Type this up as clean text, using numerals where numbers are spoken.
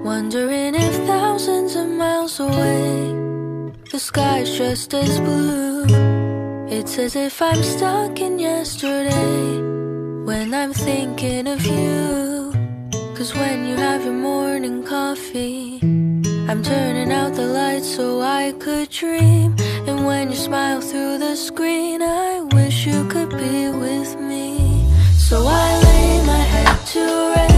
Wondering if thousands of miles away the sky's just as blue. It's as if I'm stuck in yesterday when I'm thinking of you. 'Cause when you have your morning coffee, I'm turning out the lights so I could dream. And when you smile through the screen, I wish you could be with me. So I lay my head to rest